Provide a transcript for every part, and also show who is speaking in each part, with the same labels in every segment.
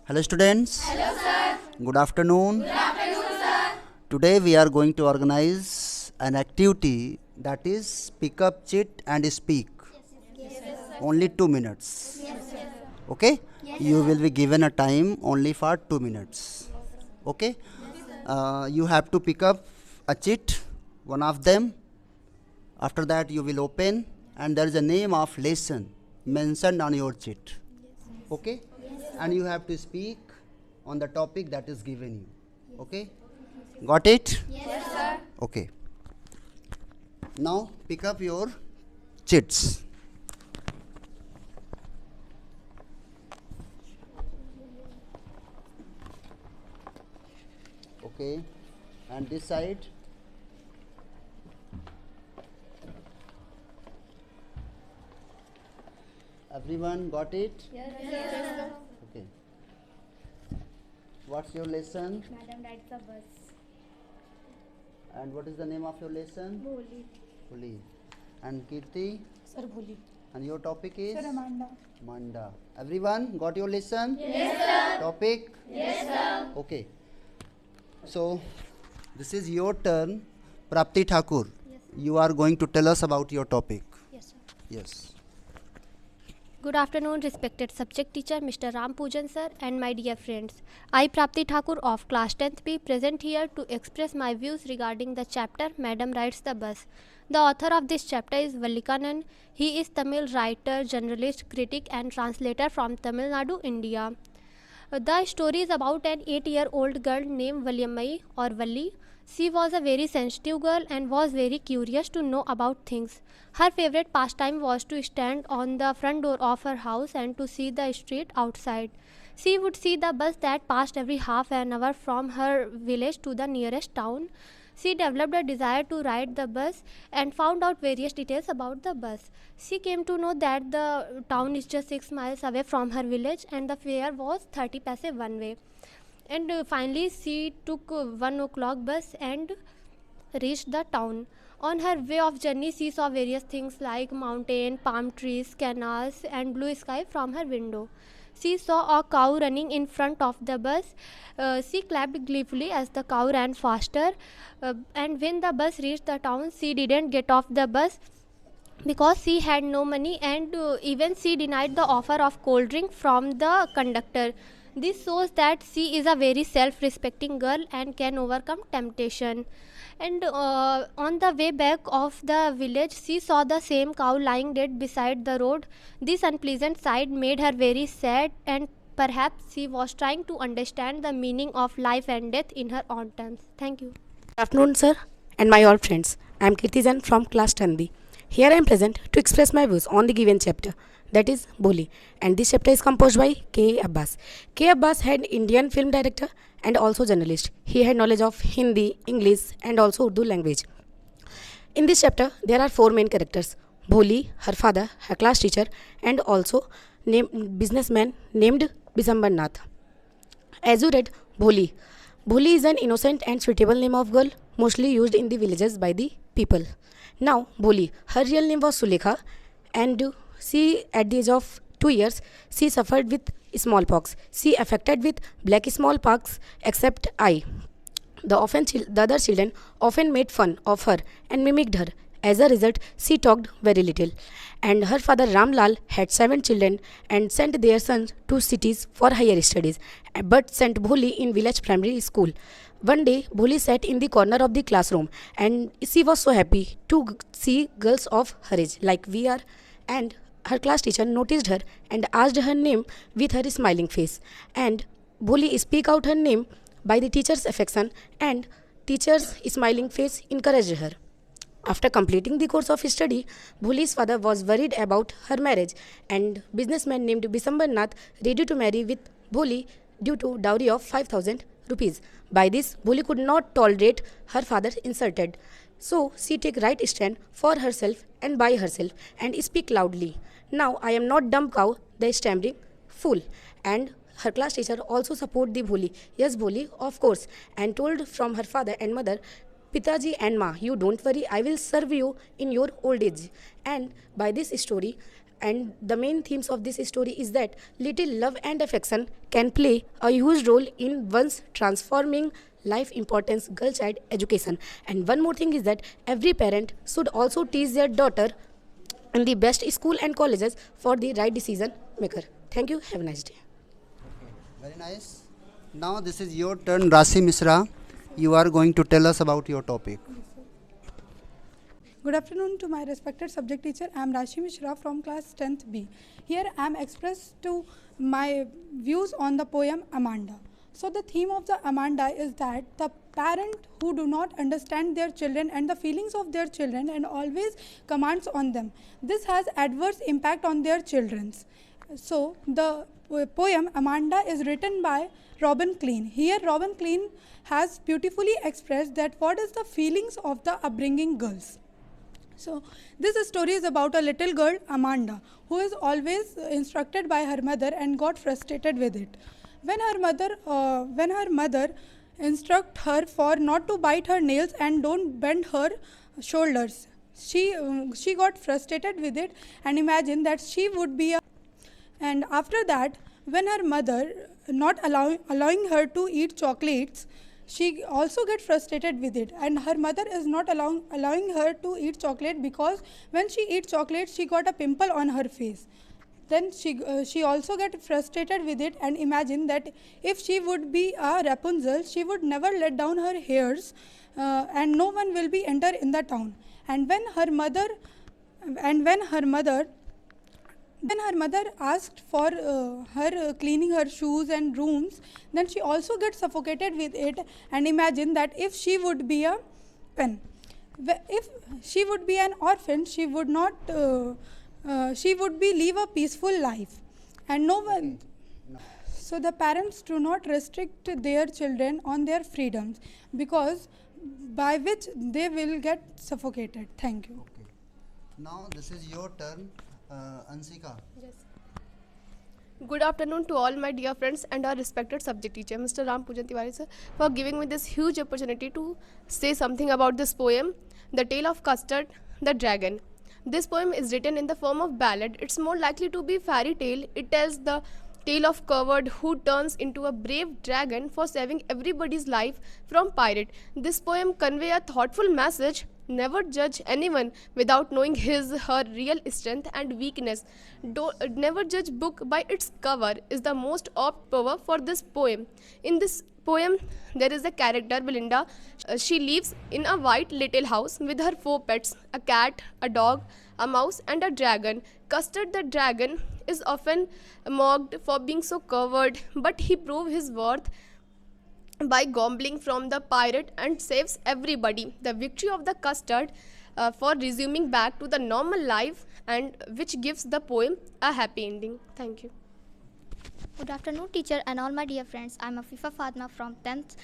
Speaker 1: Hello students.
Speaker 2: Hello, sir.
Speaker 1: Good afternoon.
Speaker 2: Good afternoon, sir.
Speaker 1: Today we are going to organize an activity that is pick up, chit and speak.
Speaker 2: Yes, sir.
Speaker 1: Only 2 minutes.
Speaker 2: Yes, sir.
Speaker 1: Okay?
Speaker 2: Yes,
Speaker 1: You will be given a time only for 2 minutes. Okay? You have to pick up a chit, one of them. After that you will open and there is a name of lesson mentioned on your chit. Okay? And you have to speak on the topic that is given you. Okay? Got it?
Speaker 2: Yes, sir.
Speaker 1: Okay. Now pick up your chits. Okay. And this side. Everyone got it?
Speaker 2: Yes, sir.
Speaker 1: Okay. What's your lesson?
Speaker 2: Madam rides the bus.
Speaker 1: And what is the name of your lesson?
Speaker 2: Boli.
Speaker 1: Holi. And Kirti?
Speaker 3: Sir, Bholi.
Speaker 1: And your topic is?
Speaker 3: Sir, Amanda.
Speaker 1: Manda. Everyone got your lesson?
Speaker 2: Yes, sir.
Speaker 1: Topic?
Speaker 2: Yes, sir.
Speaker 1: Okay. So, this is your turn. Prapti Thakur.
Speaker 2: Yes.
Speaker 1: You are going to tell us about your topic.
Speaker 2: Yes, sir.
Speaker 1: Yes.
Speaker 4: Good afternoon, respected subject teacher Mr. Ram Pujan sir and my dear friends. I Prapti Thakur of class 10th B present here to express my views regarding the chapter Madam Rides the Bus. The author of this chapter is Vallikanan. He is Tamil writer, journalist, critic and translator from Tamil Nadu, India. The story is about an 8-year-old girl named Valyamai or Valli. She was a very sensitive girl and was very curious to know about things. Her favorite pastime was to stand on the front door of her house and to see the street outside. She would see the bus that passed every half an hour from her village to the nearest town. She developed a desire to ride the bus and found out various details about the bus. She came to know that the town is just 6 miles away from her village and the fare was 30 paise one way. And finally she took 1 o'clock bus and reached the town. On her way of journey she saw various things like mountain, palm trees, canals and blue sky from her window. She saw a cow running in front of the bus. She clapped gleefully as the cow ran faster. And when the bus reached the town, she didn't get off the bus because she had no money, and even she denied the offer of cold drink from the conductor. This shows that she is a very self-respecting girl and can overcome temptation. And on the way back of the village, she saw the same cow lying dead beside the road. This unpleasant sight made her very sad, and perhaps she was trying to understand the meaning of life and death in her own terms. Thank you.
Speaker 3: Good afternoon, sir, and my all friends. I am Kirtijan from class 10B. Here I am present to express my views on the given chapter, that is Boli. And this chapter is composed by K. Abbas. K. Abbas had Indian film director and also journalist. He had knowledge of Hindi, English and also Urdu language. In this chapter, there are 4 main characters. Bholi, her father, her class teacher and also businessman named Bisambar Nath. As you read, Bholi. Bholi is an innocent and suitable name of girl, mostly used in the villages by the people. Now, Bholi, her real name was Sulekha, and she, at the age of 2 years, she suffered with smallpox. She affected with black smallpox except eye. The other children often made fun of her and mimicked her. As a result, she talked very little. And her father Ramlal had 7 children and sent their sons to cities for higher studies, but sent Bholi in village primary school. One day, Bholi sat in the corner of the classroom and she was so happy to see girls of her age like we are, and her class teacher noticed her and asked her name with her smiling face. And Bholi speak out her name by the teacher's affection, and teacher's smiling face encouraged her. After completing the course of study, Bhuli's father was worried about her marriage, and businessman named Bisambar Nath ready to marry with Bhuli due to dowry of 5,000 rupees. By this, Bhuli could not tolerate her father insulted. So she take right stand for herself and by herself and speak loudly. Now I am not dumb cow, the stammering fool. And her class teacher also support the Bholi. Yes, Bholi, of course, and told from her father and mother, Pitaji and Ma, you don't worry, I will serve you in your old age. And by this story, And the main themes of this story is that little love and affection can play a huge role in one's transforming life importance girl child education. And one more thing is that every parent should also teach their daughter in the best school and colleges for the right decision maker. Thank you. Have a nice day.
Speaker 1: Very nice. Now this is your turn, Rasi Misra. You are going to tell us about your topic.
Speaker 5: Good afternoon to my respected subject teacher. I am Rashi Mishra from class 10th B. Here I am expressed to my views on the poem Amanda. So the theme of the Amanda is that the parent who do not understand their children and the feelings of their children and always commands on them. This has adverse impact on their children's. So the poem Amanda is written by Robin Klein. Here Robin Klein has beautifully expressed that what is the feelings of the upbringing girls. So this story is about a little girl, Amanda, who is always instructed by her mother and got frustrated with it. When her mother instruct her for not to bite her nails and don't bend her shoulders, she got frustrated with it and imagined that she would be a. And after that, when her mother not allowing her to eat chocolates, she also get frustrated with it, and her mother is not allowing her to eat chocolate because when she eats chocolate she got a pimple on her face. Then she also get frustrated with it and imagine that if she would be a Rapunzel, she would never let down her hairs and no one will be enter in the town. And when her mother asked for her cleaning her shoes and rooms, then she also gets suffocated with it and imagine that if she would be a orphan, if she would be an orphan, she would not she would be live a peaceful life and no one. So the parents do not restrict their children on their freedoms because by which they will get suffocated. Thank you.
Speaker 1: Okay. Now this is your turn, Ansika.
Speaker 6: Good afternoon to all my dear friends and our respected subject teacher, Mr. Ram Pujan Tiwari sir, for giving me this huge opportunity to say something about this poem, The Tale of Custard, the Dragon. This poem is written in the form of ballad. It's more likely to be fairy tale. It tells the tale of coward who turns into a brave dragon for saving everybody's life from pirate. This poem convey a thoughtful message. Never judge anyone without knowing her real strength and weakness. Never judge book by its cover is the most apt power for this poem. In this poem, there is a character, Belinda. She lives in a white little house with her 4 pets, a cat, a dog, a mouse and a dragon. Custard the dragon is often mocked for being so coward, but he proves his worth by gambling from the pirate and saves everybody. The victory of the Custard for resuming back to the normal life and which gives the poem a happy ending. Thank you.
Speaker 7: Good afternoon, teacher and all my dear friends. I'm Afifa Fatma from 10th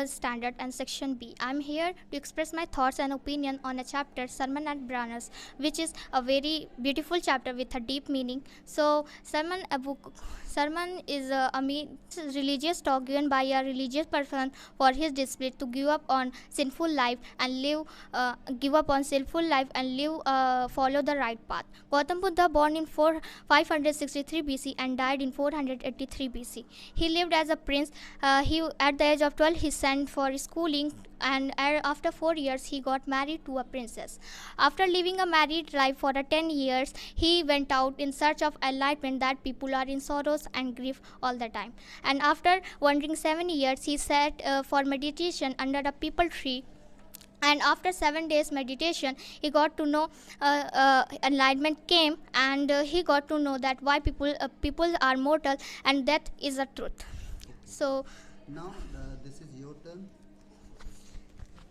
Speaker 7: Standard and Section B. I'm here to express my thoughts and opinion on a chapter, Sermon at Branas, which is a very beautiful chapter with a deep meaning. So, Sermon is a religious talk given by a religious person for his display to give up on sinful life and live, follow the right path. Gautam Buddha, born in 563 BC and died in 483 BC. He lived as a prince. At the age of 12, he sent for schooling, and after 4 years, he got married to a princess. After living a married life for 10 years, he went out in search of enlightenment that people are in sorrows and grief all the time. And after wandering 7 years, he sat for meditation under a peepal tree. And after 7 days meditation, he got to know enlightenment came, and he got to know that why people are mortal and death is a truth. So
Speaker 1: Now this is your turn.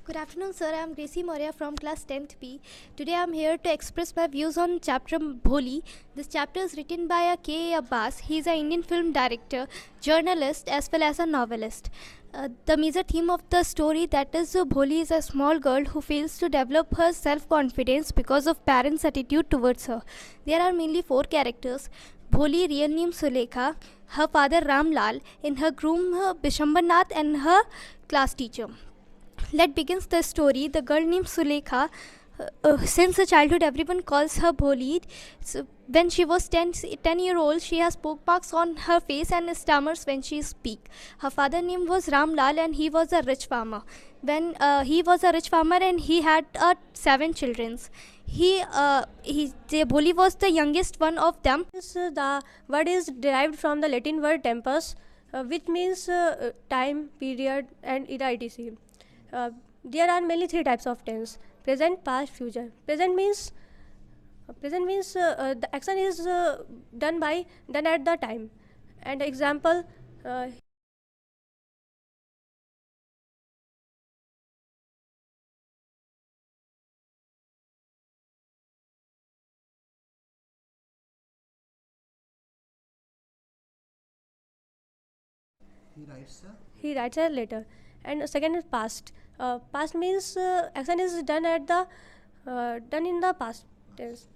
Speaker 8: Good afternoon, sir. I am Gracie Moria from class 10th B. Today I am here to express my views on chapter Bholi. This chapter is written by a K. Abbas. He is an Indian film director, journalist as well as a novelist. The major theme of the story, that is Bholi, is a small girl who fails to develop her self-confidence because of parents' attitude towards her. There are mainly 4 characters. Bholi, real name Sulekha, her father Ram Lal, in her groom Bishambarnath, and her class teacher. Let begins the story. The girl named Sulekha, since her childhood everyone calls her Bholi. So when she was 10-year-old, she has pokemarks on her face and stammers when she speak. Her father name was Ram Lal and he was a rich farmer. When he was a rich farmer and he had 7 children. Bholi was the youngest one of them.
Speaker 9: The word is derived from the Latin word tempus, which means time, period, and era etc. There are mainly 3 types of tense: present, past, future. Present means the action is done at the time. And example, he writes a letter. And second is past. Past means action is done in the past tense.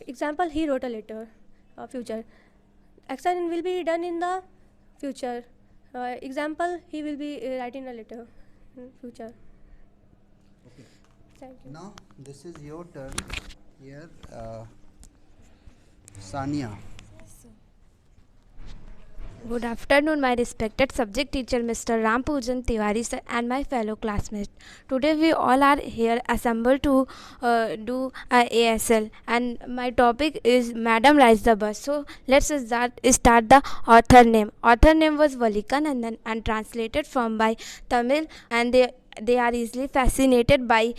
Speaker 9: Example, he wrote a letter. Future, action will be done in the future. Example, he will be writing a letter. Future.
Speaker 1: Okay.
Speaker 9: Thank you.
Speaker 1: Now this is your turn. Here, Sania.
Speaker 10: Good afternoon, my respected subject teacher Mr. Ram Pujan Tiwari sir and my fellow classmates. Today we all are here assembled to do ASL, and my topic is Madam Rides the Bus. So let's start the author name. Author name was Valika Nandan and translated from by Tamil, and they are easily fascinated by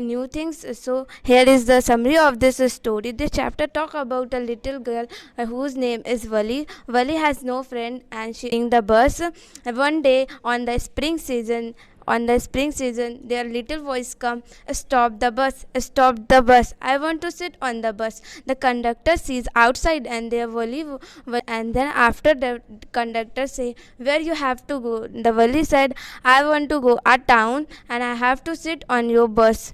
Speaker 10: new things. So here is the summary of this story. This chapter talk about a little girl whose name is Vali. Vali has no friend and she in the bus. One day on the spring season, their little voice come, stop the bus, I want to sit on the bus. The conductor sees outside and their Vali, and then after the conductor say, where you have to go? The Vali said, I want to go a town and I have to sit on your bus.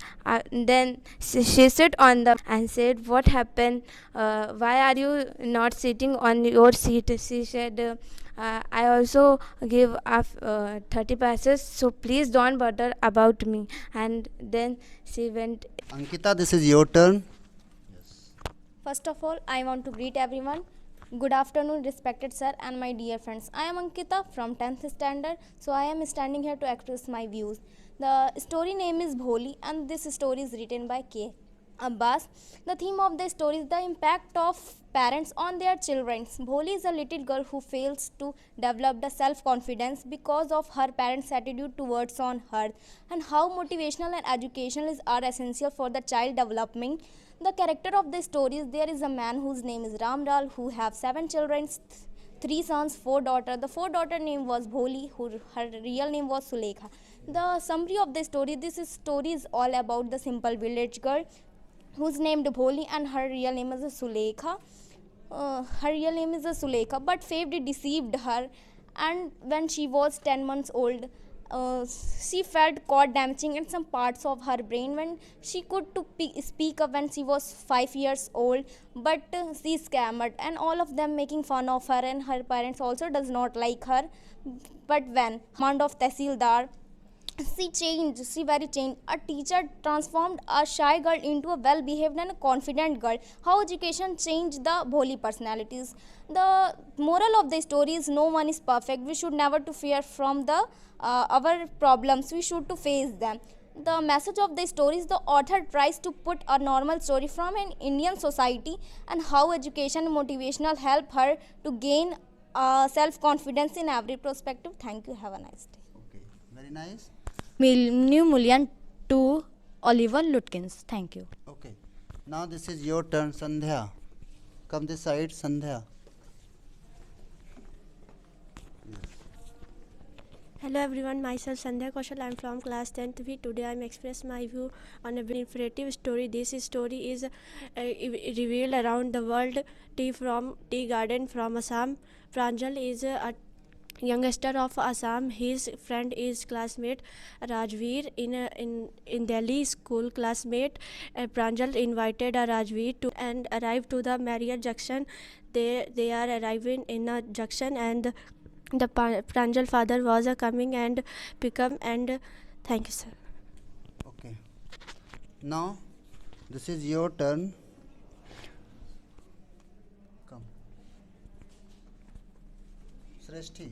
Speaker 10: Then she sit on the and said, what happened? Why are you not sitting on your seat? She said, I also give 30 passes, so please don't bother about me. And then she went.
Speaker 1: Ankita, this is your turn.
Speaker 11: First of all, I want to greet everyone. Good afternoon, respected sir and my dear friends. I am Ankita from 10th standard, so I am standing here to express my views. The story name is Bholi and this story is written by K. Abbas. The theme of the story is the impact of parents on their children. Bholi is a little girl who fails to develop the self-confidence because of her parents' attitude towards on her, and how motivational and educational are essential for the child development. The character of the story is there is a man whose name is Ram Lal who have 7 children, 3 sons, 4 daughters. The 4 daughter name was Bholi, her real name was Sulekha. The summary of the story, this story is all about the simple village girl who's named Bholi and her real name is Sulekha. But fate deceived her, and when she was 10 months old, she felt cord damaging in some parts of her brain when she could speak up when she was 5 years old, but she scammered and all of them making fun of her, and her parents also does not like her. But when command of Tehsildar, she very changed. A teacher transformed a shy girl into a well-behaved and a confident girl. How education changed the Bholi personalities. The moral of the story is no one is perfect. We should never to fear from the our problems. We should to face them. The message of the story is the author tries to put a normal story from an Indian society and how education and motivational help her to gain self-confidence in every perspective. Thank you. Have a nice day.
Speaker 1: Okay, very nice.
Speaker 11: New Mullion to Oliver Lutkins. Thank you.
Speaker 1: Okay, now this is your turn, Sandhya. Come this side, Sandhya.
Speaker 12: Hello everyone, myself Sandhya Kaushal. I am from class 10th B. Today I am express my view on a very informative story. This story is revealed around the world. Tea garden from Assam. Pranjal is a youngster of Assam. His friend is classmate Rajveer in Delhi school classmate. Pranjal invited Rajveer to and arrived to the Marriott junction. They are arriving in a junction and the Pranjal father was coming and pick up, and thank you sir.
Speaker 1: Okay, now this is your turn, श्रेष्ठी